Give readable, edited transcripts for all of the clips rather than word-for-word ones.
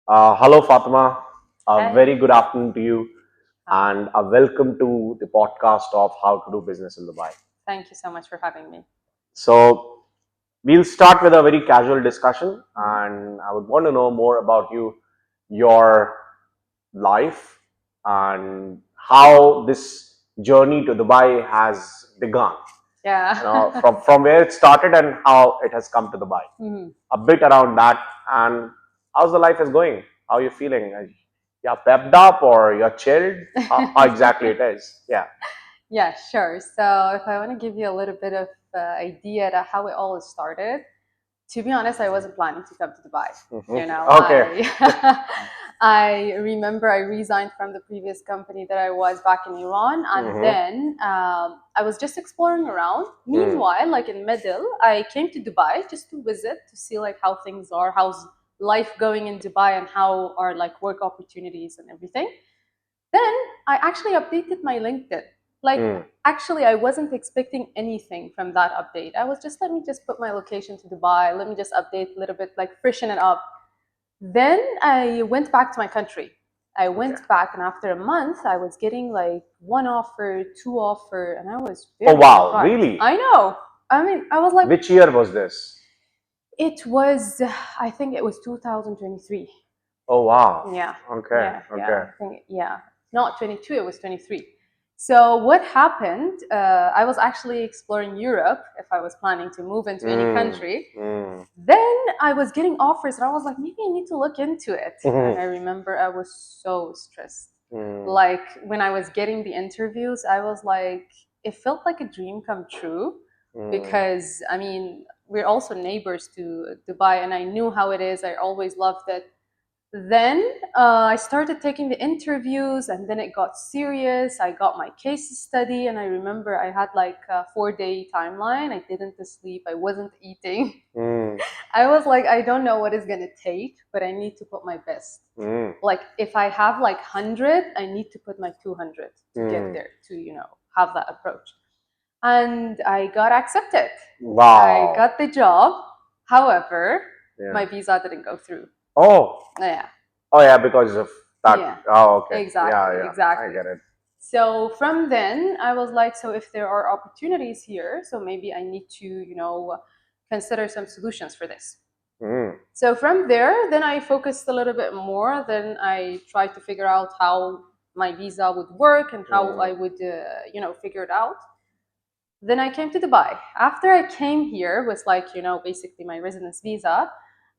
Hello, Fatema. A Hi. very good afternoon to you, Hi. and a welcome to the podcast of How to Do Business in Dubai. Thank you so much for having me. So, we'll start with a very casual discussion, Mhm. and I would want to know more about you, your life, and how this journey to Dubai has begun. Yeah. From where it started and how it has come to Dubai. Mhm. A bit around that, and how's the life is going? How are you feeling? You're pepped up or you're chilled? How exactly it is? Yeah. Yeah, sure. So if I want to give you a little bit of idea to how it all started, to be honest, I wasn't planning to come to Dubai. Mhm. You know, Okay. I remember I resigned from the previous company that I was back in Iran, and Hmm. then I was just exploring around. Mm. Meanwhile, like in middle, I came to Dubai just to visit to see like how things are, how's life going in Dubai, and how are like work opportunities and everything. Then I actually updated my LinkedIn. Like, Mm. actually, I wasn't expecting anything from that update. I was just, let me just put my location to Dubai. Let me just update a little bit, like freshen it up. Then I went back to my country. I Okay. went back, and after a month, I was getting like one offer, two offer, and I was Oh very wow, surprised. really? I know. I mean, I was like, Which year was this? it was, I think it was 2023. Oh wow. Yeah, Okay. Okay. I think not 22, it was 23. So what happened? I was actually exploring Europe if I was planning to move into any Mm. country. Mm. Then I was getting offers, and I was like, maybe I need to look into it. And Mhm. I remember I was so stressed. Mm. Like when I was getting the interviews, I was like, it felt like a dream come true Mm. because I mean, we're also neighbors to Dubai, and I knew how it is. I always loved it. Then I started taking the interviews, and then it got serious. I got my case study, and I remember I had like a 4 day timeline. I didn't sleep, I wasn't eating. Mm. I was like, I don't know what it's gonna take, but I need to put my best. Mm. Like, if I have like 100, I need to put my 200 to get Mm. there, to, have that approach. And I got accepted. I Wow. got the job. However, Yeah. my visa didn't go through. Oh. Yeah. Oh yeah, because of that. Yeah, Oh, okay. Yeah, exactly, yeah. I exactly. get it. So from then, I was like, so if there are opportunities here, so maybe I need to, consider some solutions for this. Mm. So from there, then I focused a little bit more. Then I tried to figure out how my visa would work and how I Mm. would, figure it out. Then I came to Dubai. After I came here was like, basically my residence visa.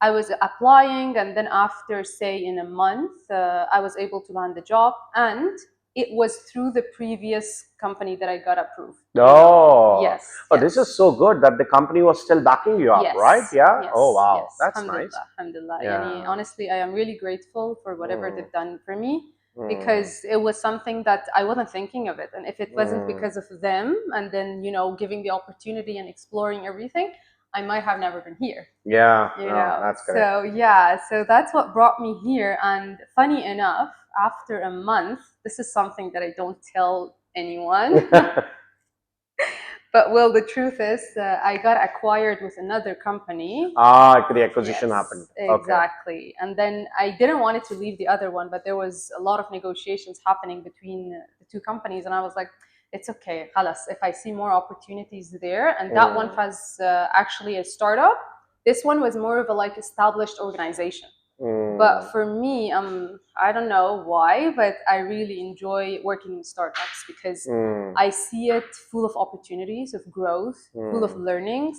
I was applying, and then after, say, in a month, I was able to land the job, and it was through the previous company that I got approved. Oh, Yes, oh, this is yes, so good that the company was still backing you up, right? yes, Yeah. Oh, yes, wow, yes. that's nice. Alhamdulillah, alhamdulillah. Yani, Yeah. honestly, I am really grateful for whatever Mm. they've done for me Mm. because it was something that I wasn't thinking of it. And if it wasn't Mm. because of them and then, giving the opportunity and exploring everything, I might have never been here. Yeah. No, that's correct. So yeah, so that's what brought me here. And funny enough, after a month, this is something that I don't tell anyone. But well, the truth is, I got acquired with another company. The acquisition happened. Yes, Okay. exactly. And then I didn't want it to leave the other one, but there was a lot of negotiations happening between the two companies, and I was like, it's okay, halas. If I see more opportunities there, and that one Mm. was actually a startup. This one was more of a like established organization. But Mm. for me, I don't know why, but I really enjoy working in startups because Mm. I see it full of opportunities, of growth, full of Mm. learnings,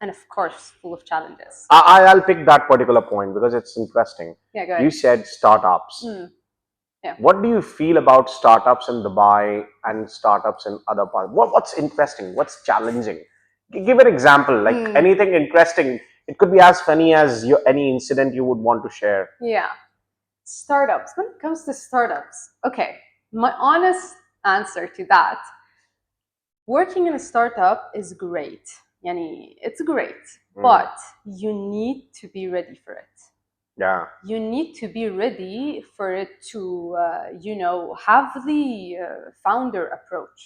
and of course, full of challenges. I'll pick that particular point because it's interesting. Yeah, go You ahead. said startups. Mm, yeah. What do you feel about startups in Dubai and startups in other parts? What's interesting? What's challenging? Give an example, like Mm, anything interesting. It could be as funny as any incident you would want to share. yeah. Startups. When it comes to startups, okay, my honest answer to that, working in a startup is great. Yani, it's great, Mm. but you need to be ready for it. Yeah. You need to be ready for it to, have the founder approach.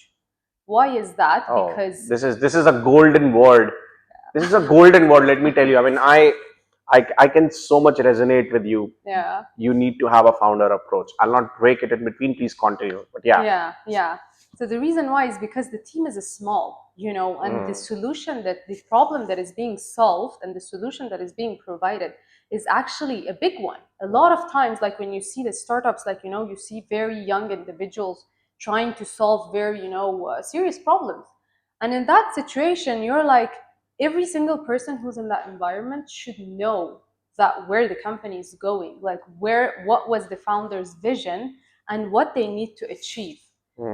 Why is that? Oh, Because this is a golden word. This is a golden word. Let me tell you. I mean, I can so much resonate with you. Yeah. You need to have a founder approach. I'll not break it in between. Please continue. But yeah. Yeah. So the reason why is because the team is small, and the problem that is being solved and the solution that is being provided is actually a big one. A lot of times, like when you see the startups, like, you see very young individuals trying to solve very, serious problems. And in that situation, you're like, every single person who's in that environment should know that where the company is going, like what was the founder's vision and what they need to achieve.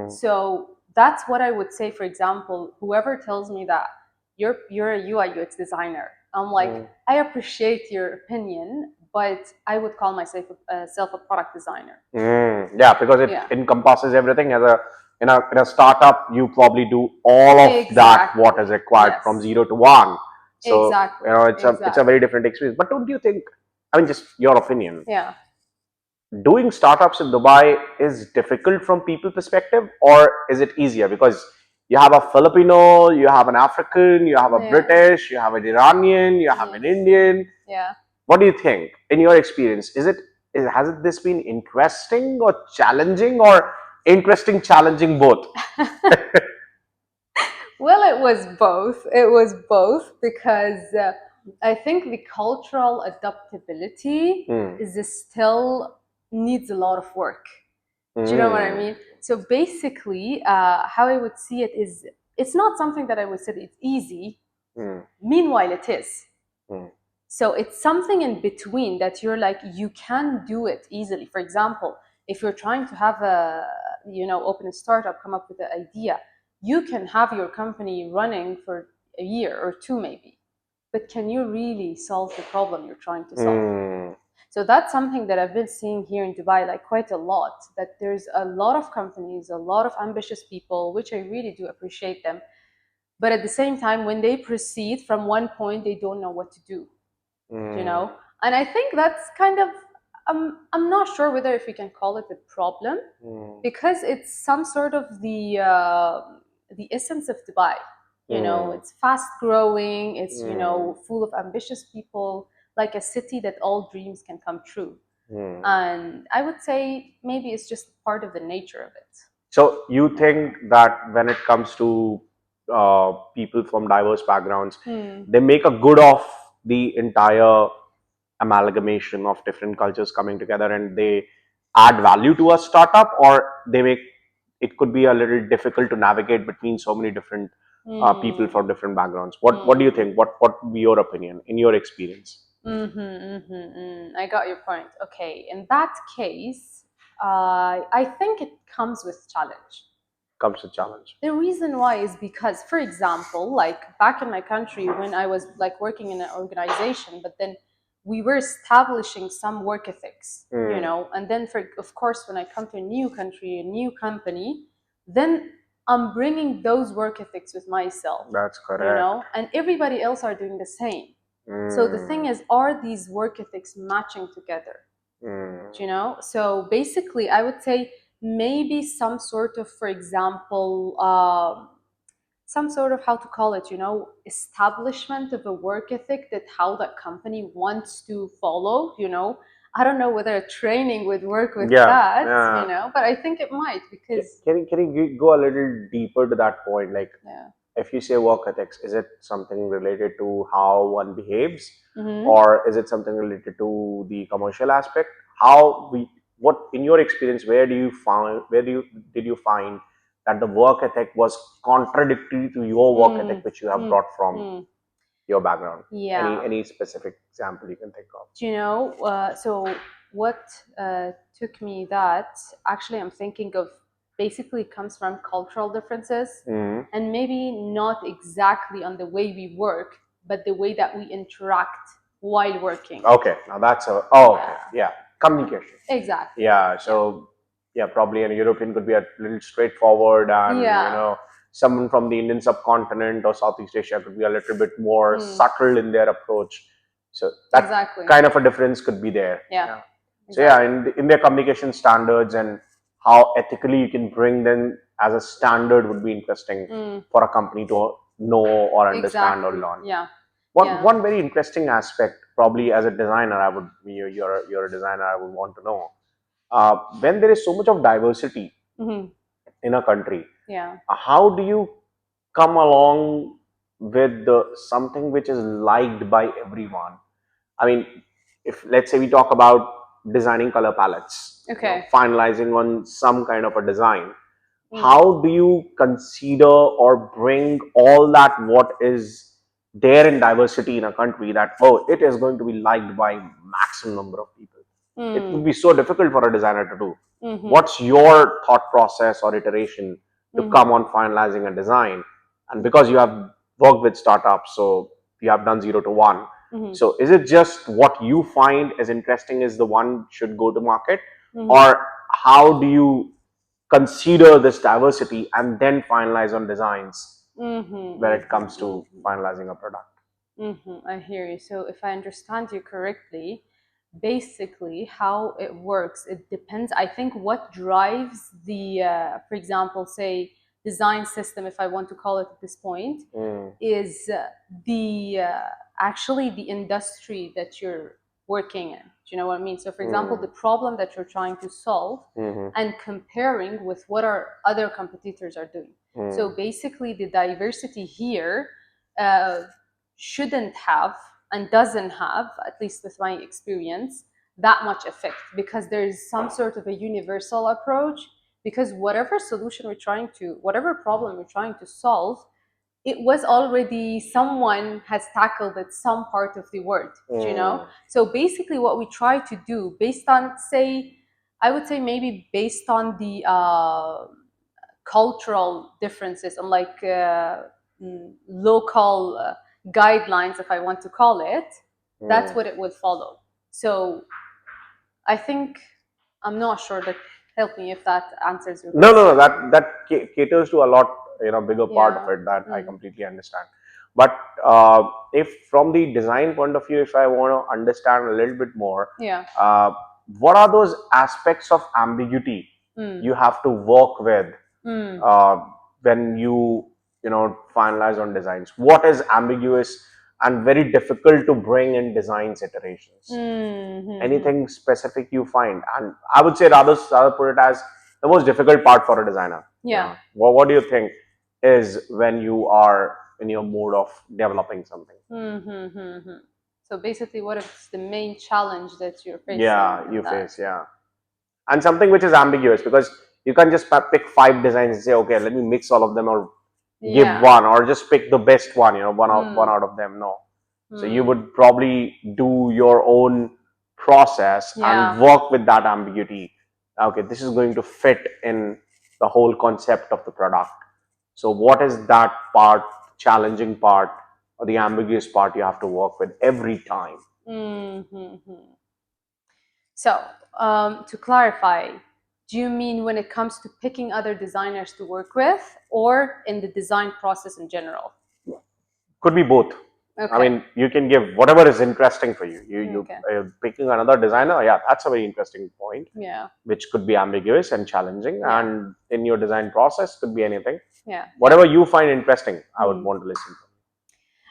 So that's what I would say. For example, whoever tells me that you're a UI UX designer, I'm like, I appreciate your opinion, but I would call myself self a product designer. Yeah, because it encompasses everything. As a in a startup, you probably do all of that what is required from 0 to 1. So it's a very different experience. But don't you think? I mean, just your opinion. Yeah. Doing startups in Dubai is difficult from people perspective, or is it easier because you have a Filipino, you have an African, you have a British, you have an Iranian, you have an Indian. Yeah. What do you think in your experience? Has this been interesting or challenging, or interesting, challenging both? Well, it was both. It was both because I think the cultural adaptability is still needs a lot of work. Do you know what I mean? So basically, how I would see it is, it's not something that I would say it's easy. Meanwhile, it is. So it's something in between that you're like, you can do it easily. For example, if you're trying to have open a startup, come up with an idea, you can have your company running for a year or two maybe. But can you really solve the problem you're trying to solve? So that's something that I've been seeing here in Dubai, like quite a lot, that there's a lot of companies, a lot of ambitious people, which I really do appreciate them. But at the same time, when they proceed from one point, they don't know what to do, And I think that's kind of, I'm not sure whether if we can call it a problem, because it's some sort of the essence of Dubai. It's fast growing, it's, full of ambitious people, like a city that all dreams can come true. And I would say maybe it's just part of the nature of it. So you think that when it comes to people from diverse backgrounds, they make a good of the entire amalgamation of different cultures coming together, and they add value to a startup, or they make it could be a little difficult to navigate between so many different people from different backgrounds. What do you think? What would be your opinion in your experience? I got your point. Okay, in that case, I think it comes with challenge. Comes with challenge. The reason why is because, for example, like back in my country when I was like working in an organization, but then we were establishing some work ethics, and then of course, when I come to a new country, a new company, then I'm bringing those work ethics with myself. That's correct. And everybody else are doing the same. So the thing is, are these work ethics matching together? So basically, I would say maybe some sort of, for example, some sort of, how to call it, establishment of a work ethic that how that company wants to follow. I don't know whether a training would work with that, but I think it might, because can you go a little deeper to that point? Like, if you say work ethics, is it something related to how one behaves, or is it something related to the commercial aspect? What in your experience, where did you find that the work ethic was contradictory to your work ethic, which you have brought from your background? Any specific example you can think of? So what took me that, actually I'm thinking of, basically comes from cultural differences, and maybe not exactly on the way we work, but the way that we interact while working. Okay, now that's communication. Exactly. Yeah, so probably a European could be a little straightforward, and someone from the Indian subcontinent or Southeast Asia could be a little bit more subtle in their approach. So that kind of a difference could be there. Yeah. So in their communication standards and how ethically you can bring them as a standard would be interesting for a company to know or understand or learn. Yeah. One very interesting aspect probably as a designer, I would, you're a designer, I would want to know, when there is so much of diversity in a country, how do you come along with something which is liked by everyone? I mean, if let's say we talk about designing color palettes, finalizing on some kind of a design, how do you consider or bring all that what is there in diversity in a country, that it is going to be liked by maximum number of people? It would be so difficult for a designer to do. What's your thought process or iteration to come on finalizing a design? And because you have worked with startups, so you have done 0 to 1, so is it just what you find as interesting is the one should go to market, or how do you consider this diversity and then finalize on designs when it comes to finalizing a product? I hear you. So if I understand you correctly, basically how it works, it depends. I think what drives the, for example, say design system, if I want to call it at this point, is the actually the industry that you're working in. Do you know what I mean? So for example, the problem that you're trying to solve and comparing with what our other competitors are doing. So basically the diversity here shouldn't have and doesn't have, at least with my experience, that much effect, because there is some sort of a universal approach, because whatever solution we're trying to, whatever problem we're trying to solve, it was already someone has tackled it some part of the world, you know? So basically what we try to do based on, say, I would say maybe based on the cultural differences and like local guidelines, if I want to call it, that's what it would follow. So I think, I'm not sure, but help me if that answers your question. No, that caters to a lot, bigger part of it that I completely understand. But if from the design point of view, if I want to understand a little bit more, what are those aspects of ambiguity you have to work with when finalize on designs? What is ambiguous and very difficult to bring in designs iterations? Anything specific you find? And I would say rather put it as the most difficult part for a designer. What do you think is when you are in your mode of developing something? So basically, what is the main challenge that you're facing? You face, and something which is ambiguous, because you can't just pick 5 designs and say, okay, let me mix all of them, or give one, or just pick the best one, one out of them. No. So you would probably do your own process and work with that ambiguity. Okay, this is going to fit in the whole concept of the product. So what is that part, challenging part, or the ambiguous part you have to work with every time? So to clarify, do you mean when it comes to picking other designers to work with, or in the design process in general? Could be both. I mean, you can give whatever is interesting for you. You picking another designer, that's a very interesting point. Which could be ambiguous and challenging, and in your design process could be anything. Whatever you find interesting, I would want to listen to.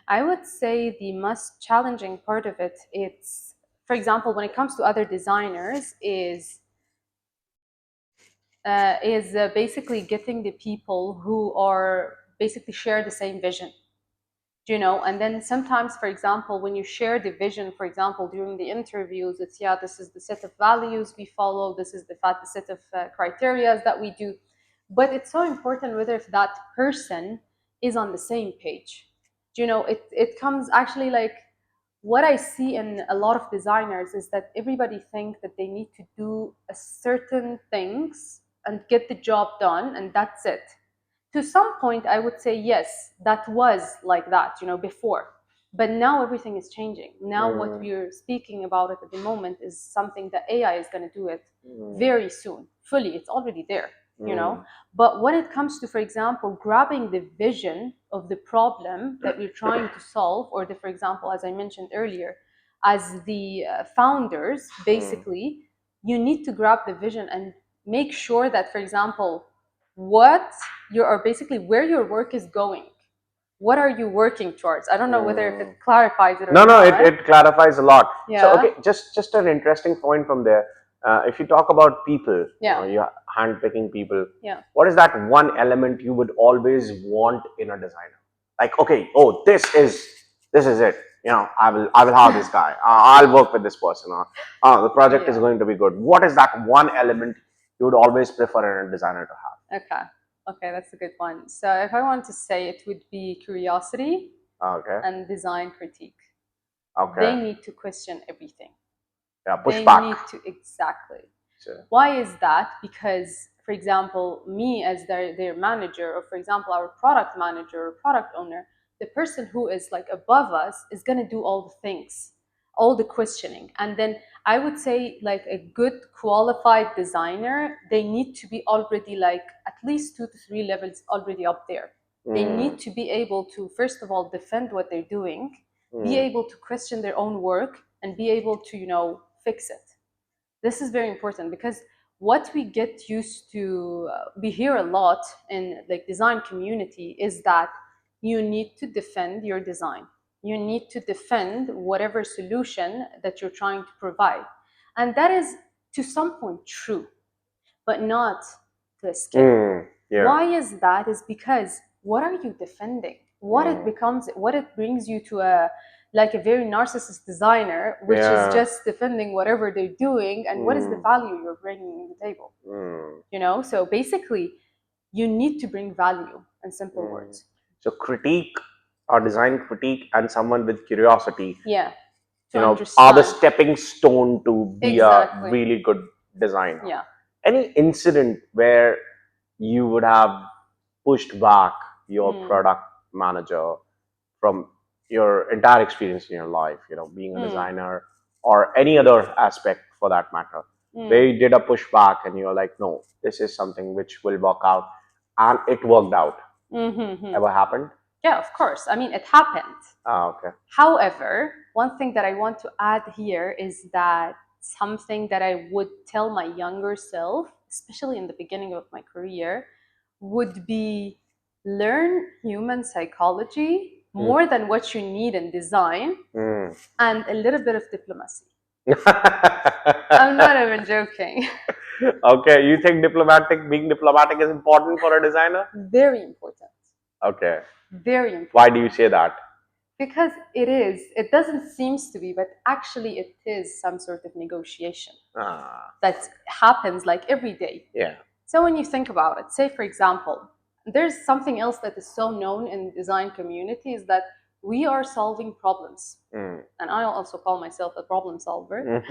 I would say the most challenging part of it, it's, for example, when it comes to other designers, is basically getting the people who are basically share the same vision. And then sometimes, for example, when you share the vision, for example, during the interviews, it's, this is the set of values we follow, this is the set of criteria that we do. But it's so important whether if that person is on the same page. It comes actually, like, what I see in a lot of designers is that everybody thinks that they need to do a certain things and get the job done, and that's it. To some point, I would say yes, that was like that, before. But now everything is changing. Now what we're speaking about it at the moment is something that AI is going to do it very soon, fully. It's already there, But when it comes to, for example, grabbing the vision of the problem that we're trying to solve, or for example, as I mentioned earlier, as the founders, basically, you need to grab the vision and make sure that, for example, what you are basically where your work is going, what are you working towards? I don't know whether if it clarifies it or no, not. it clarifies a lot. Yeah. So okay, just an interesting point from there. If you talk about people, Yeah. you're handpicking people. Yeah. What is that one element you would always want in a designer? Like, okay, oh, this is it. You know, I will have this guy. I'll work with this person. The project is Yeah. going to be good. What is that one element you would always prefer in a designer to have? Okay, that's a good one. So if I want to say, it would be curiosity Okay. and design critique. Okay. They need to question everything. Yeah, push They back. need to, exactly. Sure. Why is that? Because, for example, me as their manager, or for example, our product manager or product owner, the person who is like above us is going to do all the things, all the questioning. And then I would say, like, a good qualified designer, they need to be already like at least 2 to 3 levels already up there. They need to be able to, first of all, defend what they're doing, be able to question their own work, and be able to, fix it. This is very important, because what we get used to, we hear a lot in like design community, is that you need to defend your design. You need to defend whatever solution that you're trying to provide. And that is to some point true, but not to a scale. Yeah. Why is that? Is because what are you defending? What it becomes, what it brings you to a very narcissist designer, which is just defending whatever they're doing, and what is the value you're bringing to the table? So basically, you need to bring value in simple words. So critique or design critique and someone with curiosity, Yeah, are the stepping stone to be a really good designer. Yeah. Any incident where you would have pushed back your product manager from your entire experience in your life, being a designer or any other aspect for that matter, where you did a pushback and you're like, no, this is something which will work out, and it worked out? Ever happened? Yeah, of course. I mean, it happened. Okay. However, one thing that I want to add here is that something that I would tell my younger self, especially in the beginning of my career, would be learn human psychology more than what you need in design, and a little bit of diplomacy. I'm not even joking. Okay, you think being diplomatic is important for a designer? Very important. Okay. Very important. Why do you say that? Because it is. It doesn't seem to be, but actually it is some sort of negotiation that happens like every day. Yeah. So when you think about it, say for example, there's something else that is so known in design community, is that we are solving problems. And I also call myself a problem solver.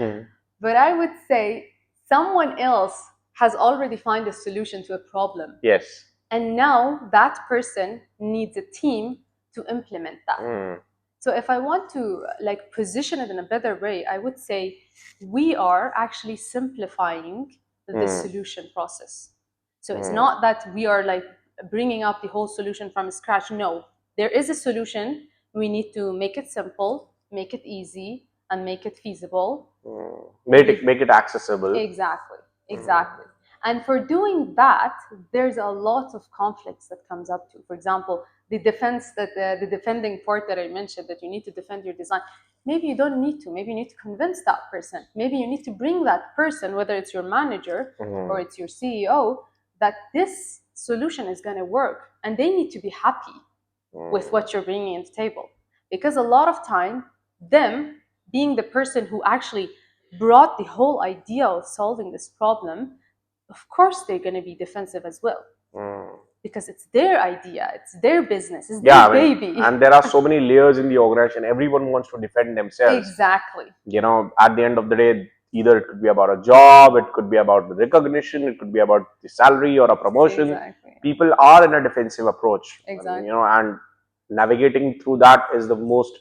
But I would say someone else has already found a solution to a problem. Yes. And now that person needs a team to implement that. So if I want to position it in a better way, I would say we are actually simplifying the solution process. So it's not that we are bringing up the whole solution from scratch. No, there is a solution. We need to make it simple, make it easy, and make it feasible. Make it accessible. Exactly. And for doing that, there's a lot of conflicts that comes up to. For example, the defending part that I mentioned, that you need to defend your design. Maybe you don't need to. Maybe you need to convince that person. Maybe you need to bring that person, whether it's your manager or it's your CEO, that this solution is going to work, and they need to be happy with what you're bringing to the table. Because a lot of time, them being the person who actually brought the whole idea of solving this problem, of course they're going to be defensive as well. Because it's their idea, it's their business, it's their baby. And there are so many layers in the organization. Everyone wants to defend themselves. Exactly. At the end of the day, either it could be about a job, it could be about the recognition, it could be about the salary or a promotion. Exactly. People are in a defensive approach. Exactly. And navigating through that is the most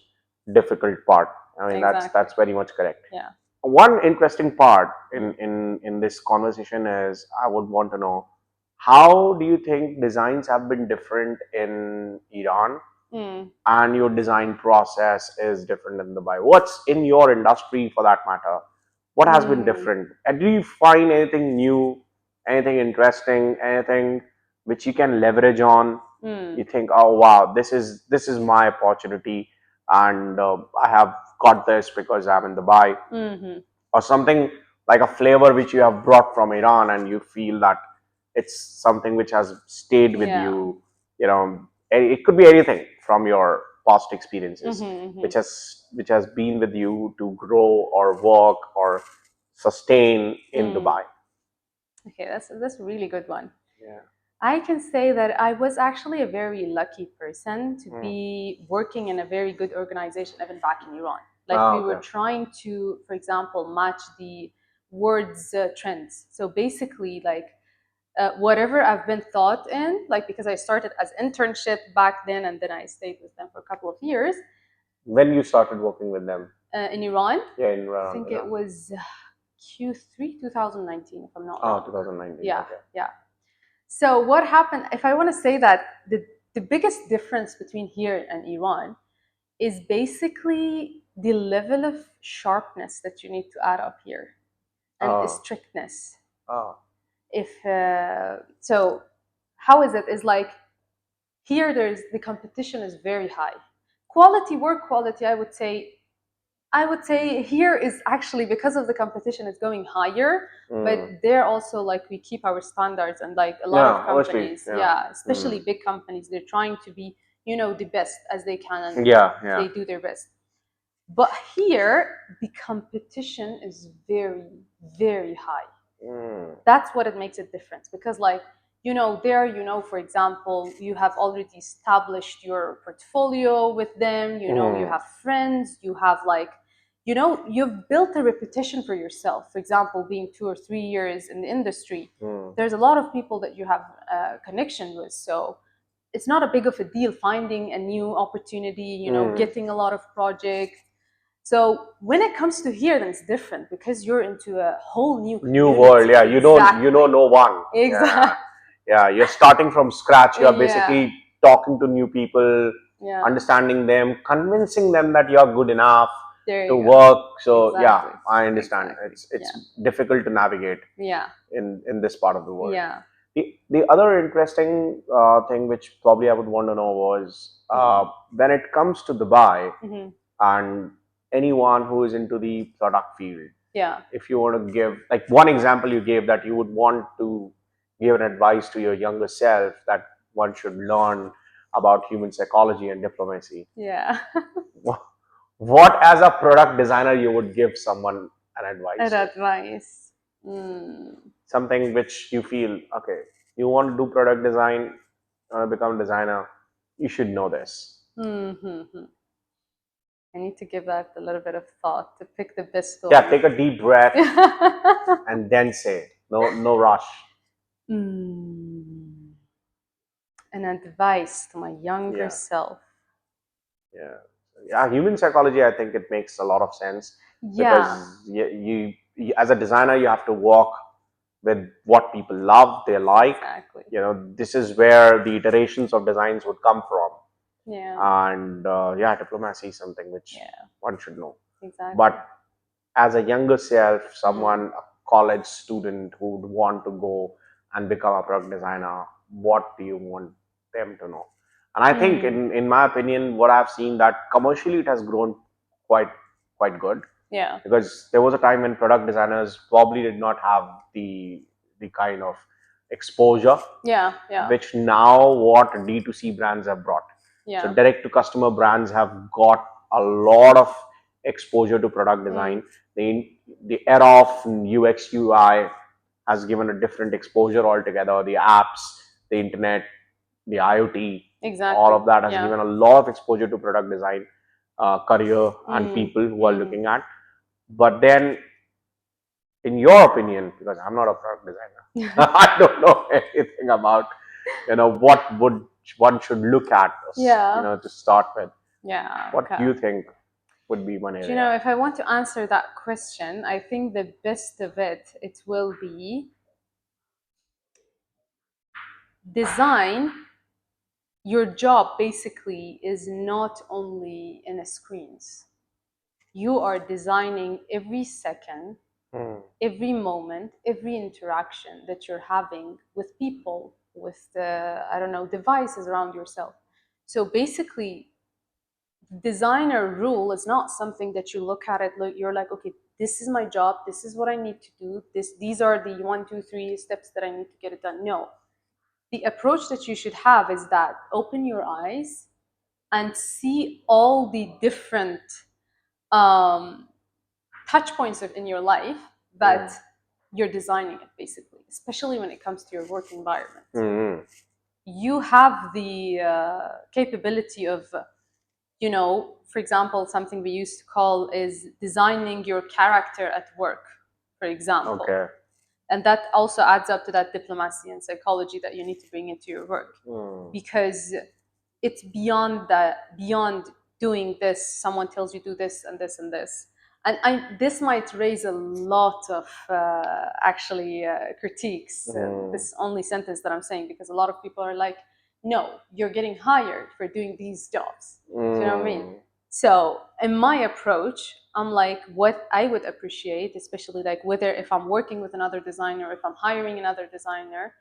difficult part. I mean, that's very much correct. Yeah. One interesting part in this conversation is, I would want to know, how do you think designs have been different in Iran, and your design process is different in Dubai? What's in your industry, for that matter? What has been different? And do you find anything new, anything interesting, anything which you can leverage on You think, oh wow, this is my opportunity, and I have got this because I'm in Dubai, or something like a flavor which you have brought from Iran, and you feel that it's something which has stayed with Yeah. you. You know, it could be anything from your past experiences, which has been with you to grow or work or sustain in Dubai. Okay, that's a really good one. Yeah. I can say that I was actually a very lucky person to be working in a very good organization, even back in Iran. Like we were trying to, for example, match the world's trends. So basically, like whatever I've been taught in, like because I started as internship back then, and then I stayed with them for a couple of years. When you started working with them? In Iran? Yeah, in Iran. I think it was Q3 2019, if I'm not wrong. 2019. Yeah, Okay. yeah. So what happened, if I want to say that the biggest difference between here and Iran is basically the level of sharpness that you need to add up here and strictness. Oh. If so, how is it? Is like here there's the competition is very high. Quality work quality, I would say here is actually because of the competition is going higher, but there also like we keep our standards, and like a lot of companies, especially big companies, they're trying to be the best as they can, and they do their best. But here the competition is very, very high. That's what it makes it different, because like there for example, you have already established your portfolio with them, you have friends, you have like you've built a reputation for yourself. For example, being 2 or 3 years in the industry, there's a lot of people that you have a connection with, so it's not a big of a deal finding a new opportunity, getting a lot of projects. So when it comes to here, then it's different because you're into a whole new world. Yeah, you know no one. Exactly. Yeah, you're starting from scratch. You're basically talking to new people, understanding them, convincing them that you're good enough to work. So yeah, I understand. It's difficult to navigate in this part of the world. Yeah. The other interesting thing which probably I would want to know was when it comes to Dubai and anyone who is into the product field. Yeah. If you want to give like one example you gave, that you would want to give an advice to your younger self, that one should learn about human psychology and diplomacy. Yeah. What as a product designer you would give someone an advice? An advice. Something which you feel, okay, you want to do product design, become a designer, you should know this. I need to give that a little bit of thought to pick the best one. Yeah, take a deep breath and then say, no rush. An advice to my younger self. Yeah, human psychology, I think it makes a lot of sense. Because you as a designer, you have to work with what people love, they like. Exactly. This is where the iterations of designs would come from. Yeah. And diplomacy is something which one should know. Exactly. But as a younger self, someone, a college student who would want to go and become a product designer, what do you want them to know? And I think, in my opinion, what I've seen, that commercially it has grown quite good. Yeah. Because there was a time when product designers probably did not have the kind of exposure. Yeah. Yeah. Which now what D2C brands have brought. Yeah. So direct to customer brands have got a lot of exposure to product design. The era of UX UI has given a different exposure altogether. The apps, the internet, the IoT, all of that has given a lot of exposure to product design, career, and people who are looking at. But then, in your opinion, because I'm not a product designer, I don't know anything about what would one should look at, to start with. Yeah. What do you think would be one area? If I want to answer that question, I think the best of it will be design. Your job basically is not only in the screens. You are designing every second, every moment, every interaction that you're having with people with the, I don't know, devices around yourself. So basically, designer rule is not something that you look at it, you're like, okay, this is my job, this is what I need to do, these are the 1, 2, 3 steps that I need to get it done. No, the approach that you should have is that open your eyes and see all the different touch points in your life that you're designing it, basically, especially when it comes to your work environment. You have the capability of, for example, something we used to call is designing your character at work, for example. Okay. And that also adds up to that diplomacy and psychology that you need to bring into your work, because it's beyond doing this. Someone tells you do this and this and this, and this might raise a lot of critiques. This only sentence that I'm saying, because a lot of people are like, no, you're getting hired for doing these jobs. Do you know what I mean? So in my approach, I'm like, what I would appreciate, especially like whether if I'm working with another designer, if I'm hiring another designer,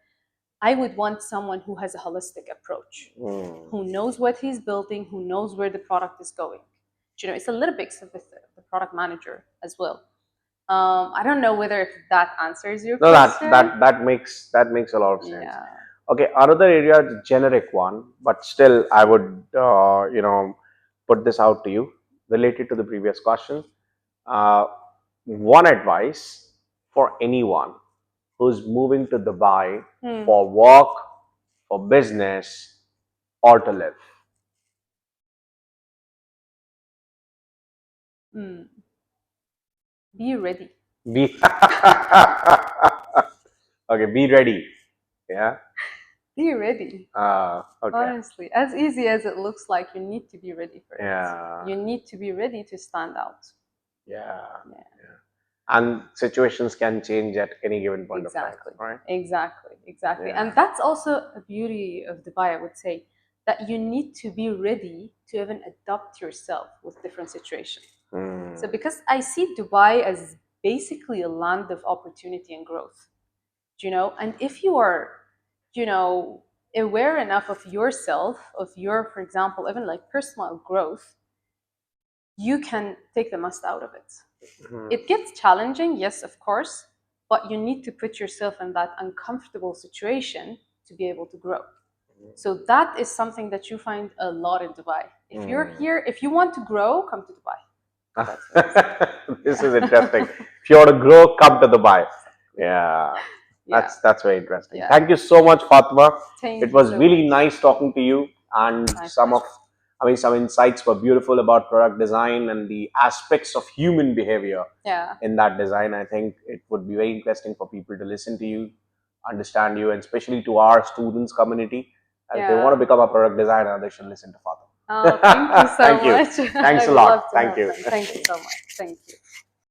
I would want someone who has a holistic approach, who knows what he's building, who knows where the product is going. It's a little bit with the product manager as well. I don't know whether if that answers your question. That makes a lot of sense. Yeah. Okay, another area, the generic one, but still, I would put this out to you related to the previous question. One advice for anyone who's moving to Dubai for work, for business, or to live. Be ready. Be okay. Be ready. Yeah. Be ready. Okay. Honestly, as easy as it looks like, you need to be ready for it. You need to be ready to stand out. Yeah. And situations can change at any given point of time. Right? Exactly. Yeah. And that's also a beauty of Dubai, I would say, that you need to be ready to even adapt yourself with different situations. So because I see Dubai as basically a land of opportunity and growth, and if you are, aware enough of yourself, of your, for example, even like personal growth, you can take the most out of it. It gets challenging, yes, of course, but you need to put yourself in that uncomfortable situation to be able to grow. So that is something that you find a lot in Dubai. If you're here, if you want to grow, come to Dubai. This is interesting. If you want to grow, come to Dubai. Yeah. That's very interesting. Yeah. Thank you so much, Fatema. It was really nice talking to you, and some insights were beautiful about product design and the aspects of human behavior in that design. I think it would be very interesting for people to listen to you, understand you, and especially to our students community. If they want to become a product designer, they should listen to Fatema. Oh, thank you so much. Thanks a lot. Thank you. Thank you so much. Thank you.